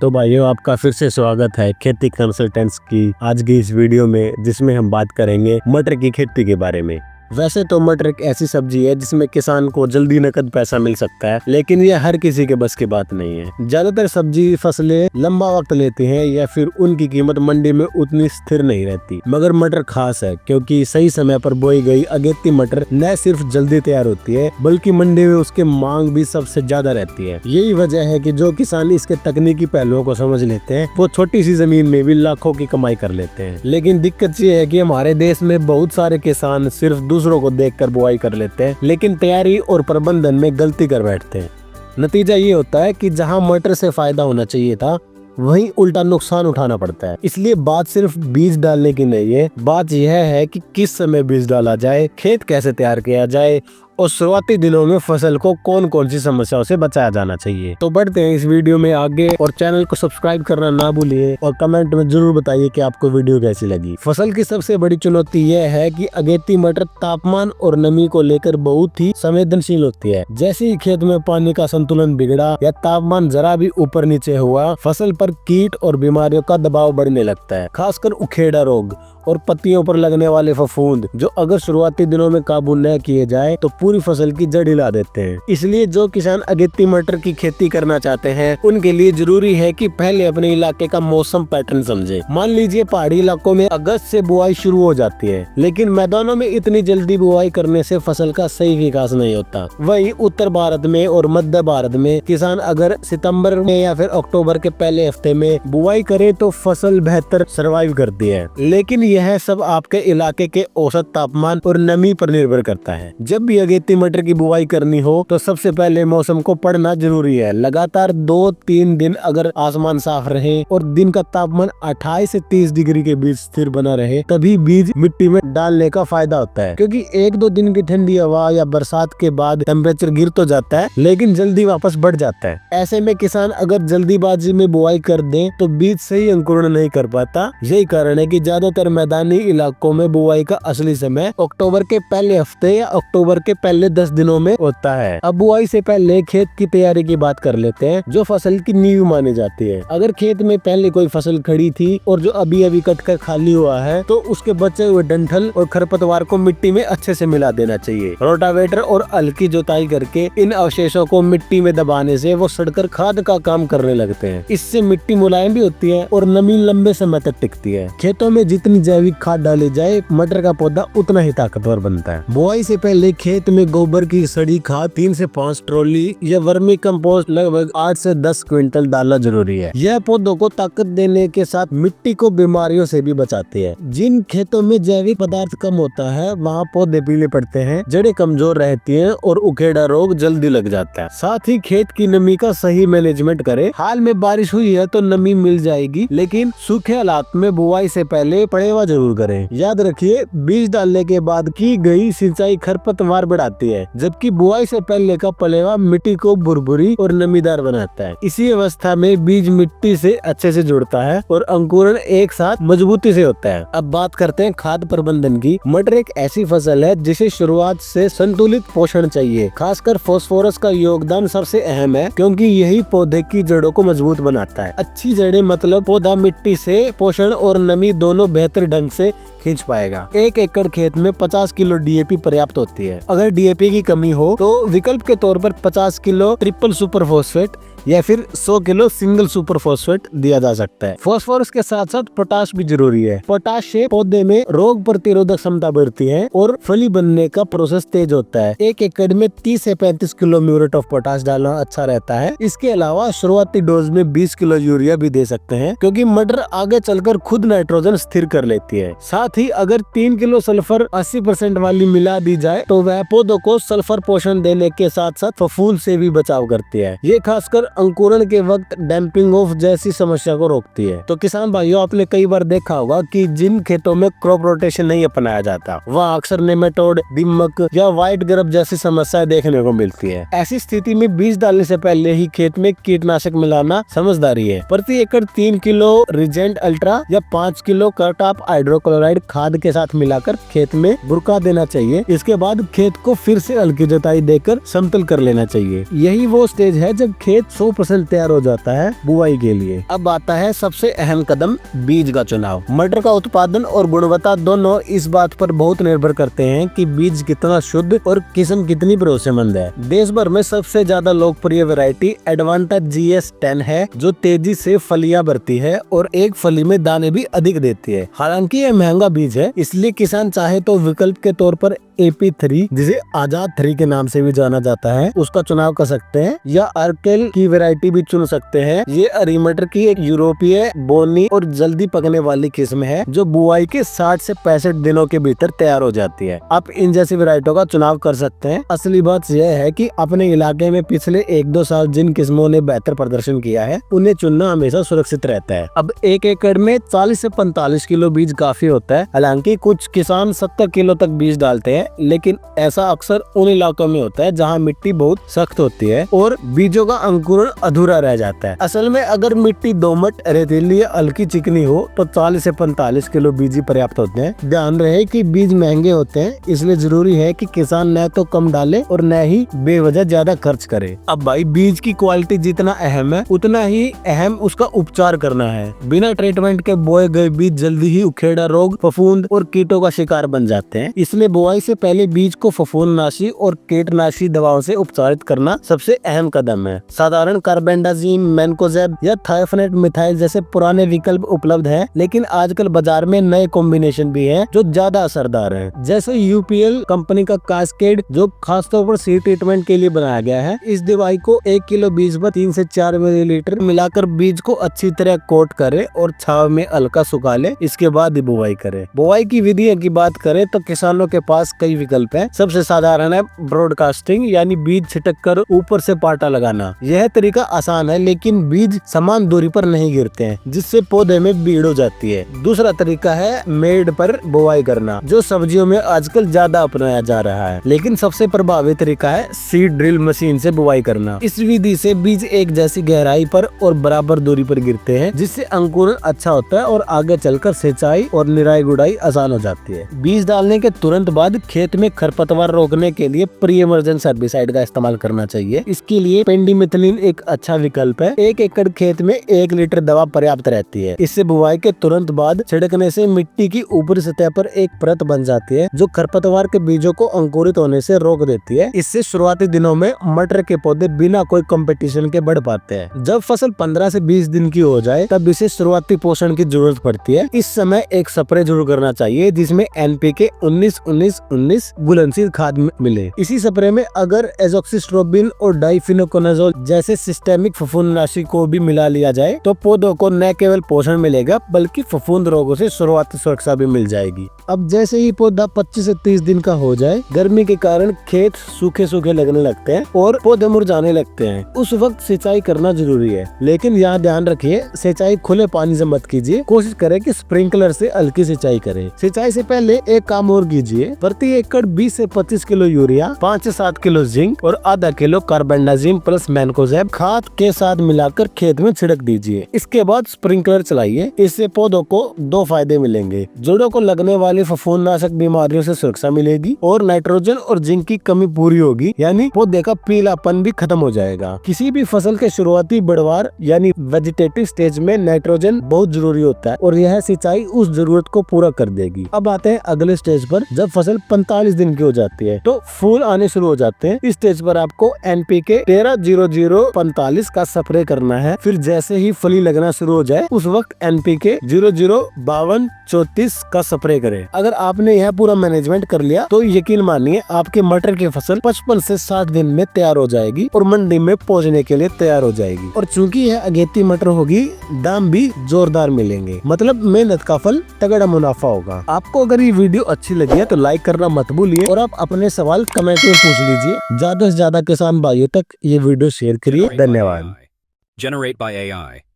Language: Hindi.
तो भाइयों, आपका फिर से स्वागत है खेती कंसल्टेंट्स की आज की इस वीडियो में, जिसमें हम बात करेंगे मटर की खेती के बारे में। वैसे तो मटर एक ऐसी सब्जी है जिसमें किसान को जल्दी नकद पैसा मिल सकता है, लेकिन ये हर किसी के बस की बात नहीं है। ज्यादातर सब्जी फसलें लंबा वक्त लेती हैं या फिर उनकी कीमत मंडी में उतनी स्थिर नहीं रहती। मगर मटर खास है क्योंकि सही समय पर बोई गई अगेती मटर न सिर्फ जल्दी तैयार होती है, बल्कि मंडी में उसके मांग भी सबसे ज्यादा रहती है। यही वजह है कि जो किसान इसके तकनीकी पहलुओं को समझ लेते हैं, वो छोटी सी जमीन में भी लाखों की कमाई कर लेते हैं। लेकिन दिक्कत ये है कि हमारे देश में बहुत सारे किसान सिर्फ दूसरों को देखकर बुआई कर लेते हैं, लेकिन तैयारी और प्रबंधन में गलती कर बैठते हैं। नतीजा ये होता है कि जहां मटर से फायदा होना चाहिए था, वहीं उल्टा नुकसान उठाना पड़ता है। इसलिए बात सिर्फ बीज डालने की नहीं है, बात यह है कि किस समय बीज डाला जाए, खेत कैसे तैयार किया जाए और शुरुआती दिनों में फसल को कौन कौन सी समस्याओं से बचाया जाना चाहिए। तो बढ़ते हैं इस वीडियो में आगे, और चैनल को सब्सक्राइब करना ना भूलिए और कमेंट में जरूर बताइए कि आपको वीडियो कैसी लगी। फसल की सबसे बड़ी चुनौती यह है कि अगेती मटर तापमान और नमी को लेकर बहुत ही संवेदनशील होती है। जैसे ही खेत में पानी का संतुलन बिगड़ा या तापमान जरा भी ऊपर नीचे हुआ, फसल पर कीट और बीमारियों का दबाव बढ़ने लगता है। खासकर उखेड़ा रोग और पत्तियों पर लगने वाले फफूंद, जो अगर शुरुआती दिनों में काबू न किए जाए तो पूरी फसल की जड़ हिला देते हैं। इसलिए जो किसान अगेती मटर की खेती करना चाहते हैं, उनके लिए जरूरी है कि पहले अपने इलाके का मौसम पैटर्न समझे। मान लीजिए पहाड़ी इलाकों में अगस्त से बुआई शुरू हो जाती है, लेकिन मैदानों में इतनी जल्दी बुआई करने से फसल का सही विकास नहीं होता। वहीं उत्तर भारत में और मध्य भारत में किसान अगर सितंबर में या फिर अक्टूबर के पहले हफ्ते में बुआई करे तो फसल बेहतर सर्वाइव करती है। लेकिन यह सब आपके इलाके के औसत तापमान और नमी पर निर्भर करता है। जब भी अगेती मटर की बुआई करनी हो तो सबसे पहले मौसम को पढ़ना जरूरी है। लगातार 2-3 दिन अगर आसमान साफ रहे और दिन का तापमान 28 से 30 डिग्री के बीच स्थिर बना रहे, तभी बीज मिट्टी में डालने का फायदा होता है। क्योंकि 1-2 दिन की ठंडी हवा या बरसात के बाद टेम्परेचर गिर तो जाता है, लेकिन जल्दी वापस बढ़ जाता है। ऐसे में किसान अगर जल्दीबाजी में बुआई कर दे तो बीज सही अंकुरण नहीं कर पाता। यही कारण है कि ज्यादातर मैदानी इलाकों में बुआई का असली समय अक्टूबर के पहले हफ्ते या अक्टूबर के पहले 10 दिनों में होता है। अब बुआई से पहले खेत की तैयारी की बात कर लेते हैं, जो फसल की नींव मानी जाती है। अगर खेत में पहले कोई फसल खड़ी थी और जो अभी अभी कट कर खाली हुआ है, तो उसके बचे हुए डंठल और खरपतवार को मिट्टी में अच्छे से मिला देना चाहिए। रोटावेटर और हल्की जुताई करके इन अवशेषों को मिट्टी में दबाने से वो सड़कर खाद का काम करने लगते हैं। इससे मिट्टी मुलायम भी होती है और नमी लंबे समय तक टिकती है। खेतों में जितनी जैविक खाद डाली जाए, मटर का पौधा उतना ही ताकतवर बनता है। बुआई से पहले खेत में गोबर की सड़ी खाद 3 से 5 ट्रॉली या वर्मी कंपोस्ट लगभग 8 से 10 क्विंटल डालना जरूरी है। यह पौधों को ताकत देने के साथ मिट्टी को बीमारियों से भी बचाती है। जिन खेतों में जैविक पदार्थ कम होता है, वहाँ पौधे पीले पड़ते हैं, जड़ें कमजोर रहती हैं और उखेड़ा रोग जल्दी लग जाता है। साथ ही खेत की नमी का सही मैनेजमेंट करें। हाल में बारिश हुई है तो नमी मिल जाएगी, लेकिन सूखे हालात में बुआई से पहले पड़ेवा जरूर करें। याद रखिए, बीज डालने के बाद की गई सिंचाई खरपतवार बढ़ाती है, जबकि बुआई से पहले का पलेवा मिट्टी को भुरभुरी और नमीदार बनाता है। इसी अवस्था में बीज मिट्टी से अच्छे से जुड़ता है और अंकुरण एक साथ मजबूती से होता है। अब बात करते हैं खाद प्रबंधन की। मटर एक ऐसी फसल है जिसे शुरुआत से संतुलित पोषण चाहिए। खासकर फास्फोरस का योगदान सबसे अहम है, क्योंकि यही पौधे की जड़ों को मजबूत बनाता है। अच्छी जड़ें मतलब पौधा मिट्टी से पोषण और नमी दोनों बेहतर ढंग से खींच पाएगा। 1 एकड़ खेत में 50 किलो डीएपी पर्याप्त होती है। अगर डीएपी की कमी हो तो विकल्प के तौर पर 50 किलो ट्रिपल सुपर फॉस्फेट या फिर 100 किलो सिंगल सुपर फॉस्फेट दिया जा सकता है। फास्फोरस के साथ साथ पोटाश भी जरूरी है। पोटाश से पौधे में रोग प्रतिरोधक क्षमता बढ़ती है और फली बनने का प्रोसेस तेज होता है। 1 एकड़ में 30 से 35 किलो म्यूरेट ऑफ पोटाश डालना अच्छा रहता है। इसके अलावा शुरुआती डोज में 20 किलो यूरिया भी दे सकते हैं, क्योंकि मटर आगे चलकर खुद नाइट्रोजन स्थिर कर लेती है। साथ ही अगर 3 किलो सल्फर 80% वाली मिला दी जाए तो वह पौधों को सल्फर पोषण देने के साथ साथ फफूंद से भी बचाव करती है। ये खासकर अंकुरण के वक्त डैम्पिंग ऑफ जैसी समस्या को रोकती है। तो किसान भाइयों, आपने कई बार देखा होगा कि जिन खेतों में क्रॉप रोटेशन नहीं अपनाया जाता, वहाँ अक्सर नेमेटोड, दीमक या व्हाइट ग्रब जैसी समस्याएं देखने को मिलती है। ऐसी स्थिति में बीज डालने से पहले ही खेत में कीटनाशक मिलाना समझदारी है। प्रति एकड़ 3 किलो रिजेंट अल्ट्रा या 5 किलो करटॉप हाइड्रोक्लोराइड खाद के साथ मिलाकर खेत में बुरका देना चाहिए। इसके बाद खेत को फिर से हल्की जुताई देकर समतल कर लेना चाहिए। यही वो स्टेज है जब खेत 100% तैयार हो जाता है बुआई के लिए। अब आता है सबसे अहम कदम, बीज का चुनाव। मटर का उत्पादन और गुणवत्ता दोनों इस बात पर बहुत निर्भर करते हैं कि बीज कितना शुद्ध और किस्म कितनी भरोसेमंद है। देश भर में सबसे ज्यादा लोकप्रिय वैरायटी एडवांटा GS10 है, जो तेजी से फलियां भरती है और एक फली में दाने भी अधिक देती है। हालांकि ये महंगा बीज है, इसलिए किसान चाहे तो विकल्प के तौर पर AP3, जिसे आजाद 3 के नाम से भी जाना जाता है, उसका चुनाव कर सकते हैं, या अर्केल की वैरायटी भी चुन सकते हैं। ये हरी मटर की एक यूरोपीय, बोनी और जल्दी पकने वाली किस्म है, जो बुआई के 60 से 65 दिनों के भीतर तैयार हो जाती है। आप इन जैसी वैरायटियों का चुनाव कर सकते हैं। असली बात यह है कि अपने इलाके में पिछले 1-2 साल जिन किस्मों ने बेहतर प्रदर्शन किया है, उन्हें चुनना हमेशा सुरक्षित रहता है। अब 1 एकड़ में 40 से 45 किलो बीज काफी होता है। हालांकि कुछ किसान 70 किलो तक बीज डालते हैं, लेकिन ऐसा अक्सर उन इलाकों में होता है जहां मिट्टी बहुत सख्त होती है और बीजों का अंकुरण अधूरा रह जाता है। असल में अगर मिट्टी दोमट, रेतीली या हल्की चिकनी हो तो 40 से 45 किलो बीज ही पर्याप्त होते हैं। ध्यान रहे कि बीज महंगे होते हैं, इसलिए जरूरी है कि किसान न तो कम डाले और न ही बेवजह ज्यादा खर्च करे। अब भाई, बीज की क्वालिटी जितना अहम है, उतना ही अहम उसका उपचार करना है। बिना ट्रीटमेंट के बोए गए बीज जल्दी ही उखेड़ा रोग, फफूंद और कीटों का शिकार बन जाते हैं। इसलिए बुआई से पहले बीज को फफूंदनाशी और कीटनाशी दवाओं से उपचारित करना सबसे अहम कदम है। साधारण कार्बेंडाजिम, मैनकोजेब या थायोफेनेट मिथाइल जैसे पुराने विकल्प उपलब्ध हैं, लेकिन आजकल बाजार में नए कॉम्बिनेशन भी हैं जो ज्यादा असरदार हैं। जैसे UPL कंपनी का कास्केड, जो खासतौर पर सीड ट्रीटमेंट के लिए बनाया गया है। इस दवाई को 1 किलो बीज में 3 से 4 मिलीलीटर मिलाकर बीज को अच्छी तरह कोट करे और छाव में हल्का सुखा ले, इसके बाद बुआई करे। बुआई की विधि की बात करें तो किसानों के पास कई विकल्प है। सबसे साधारण है ब्रॉडकास्टिंग, यानी बीज छिटक कर ऊपर से पाटा लगाना। यह तरीका आसान है, लेकिन बीज समान दूरी पर नहीं गिरते हैं, जिससे पौधे में भीड़ हो जाती है। दूसरा तरीका है मेड़ पर बुआई करना, जो सब्जियों में आजकल ज्यादा अपनाया जा रहा है। लेकिन सबसे प्रभावी तरीका है सीड ड्रिल मशीन से बुआई करना। इस विधि से बीज एक जैसी गहराई पर और बराबर दूरी पर गिरते हैं, जिससे अंकुरण अच्छा होता है और आगे चलकर सिंचाई और निराई गुड़ाई आसान हो जाती है। बीज डालने के तुरंत बाद खेत में खरपतवार रोकने के लिए प्री इमर्जेंट हेर्बिसाइड का इस्तेमाल करना चाहिए। इसके लिए पेंडिमिथिलिन एक अच्छा विकल्प है। 1 एकड़ खेत में 1 लीटर दवा पर्याप्त रहती है। इससे बुआई के तुरंत बाद छिड़कने से मिट्टी की ऊपरी सतह पर एक परत बन जाती है, जो खरपतवार के बीजों को अंकुरित होने से रोक देती है। इससे शुरुआती दिनों में मटर के पौधे बिना कोई कंपटीशन के बढ़ पाते हैं। जब फसल 15 से 20 दिन की हो जाए, तब इसे शुरुआती पोषण की जरूरत पड़ती है। इस समय एक स्प्रे जरूर करना चाहिए, जिसमें NPK 19-19-19 घुलनशील खाद मिले। इसी स्प्रे में अगर एजोक्सिस्ट्रोबिन और डाइफिनोकोनाजोल जैसे सिस्टेमिक फफूंदनाशी को भी मिला लिया जाए, तो पौधों को न केवल पोषण मिलेगा, बल्कि फफूंद रोगों से शुरुआती सुरक्षा भी मिल जाएगी। अब जैसे ही पौधा 25 से 30 दिन का हो जाए, गर्मी के कारण खेत सूखे सूखे लगने लगते हैं और पौधे मुरझाने लगते हैं। उस वक्त सिंचाई करना जरूरी है, लेकिन यहाँ ध्यान रखिए, सिंचाई खुले पानी से मत कीजिए। कोशिश करें कि स्प्रिंकलर से हल्की सिंचाई करें। सिंचाई से पहले एक काम और कीजिए, प्रति एकड़ 20 से 25 किलो यूरिया, 5 से 7 किलो जिंक और आधा किलो कार्बेंडाजिम प्लस मैनकोजेब खाद के साथ मिलाकर खेत में छिड़क दीजिए। इसके बाद स्प्रिंकलर चलाइए। इससे पौधों को 2 फायदे मिलेंगे। जड़ों को लगने वाली फफूंदनाशक बीमारियों से सुरक्षा मिलेगी और नाइट्रोजन और जिंक की कमी पूरी होगी, यानी पौधे का पीलापन भी खत्म हो जाएगा। किसी भी फसल के शुरुआती बढ़वार यानी वेजिटेटिव स्टेज में नाइट्रोजन बहुत जरूरी होता है और यह सिंचाई उस जरूरत को पूरा कर देगी। अब आते हैं अगले स्टेज पर। जब फसल 45 दिन की हो जाती है तो फूल आने शुरू हो जाते हैं। इस स्टेज पर आपको NPK 13-00-45 का स्प्रे करना है। फिर जैसे ही फली लगना शुरू हो जाए, उस वक्त NPK 00-52-34 का स्प्रे करें। अगर आपने यह पूरा मैनेजमेंट कर लिया तो यकीन मानिए आपके मटर की फसल 55 से 60 दिन में तैयार हो जाएगी और मंडी में पहुंचने के लिए तैयार हो जाएगी। और चूंकि यह अगेती मटर होगी, दाम भी जोरदार मिलेंगे। मतलब मेहनत का फल तगड़ा मुनाफा होगा। आपको अगर ये वीडियो अच्छी लगी है तो लाइक करना मत भूलिए और आप अपने सवाल कमेंट में पूछ लीजिए। ज्यादा से ज्यादा किसान भाइयों तक ये वीडियो शेयर करिए। धन्यवाद। Generate by AI.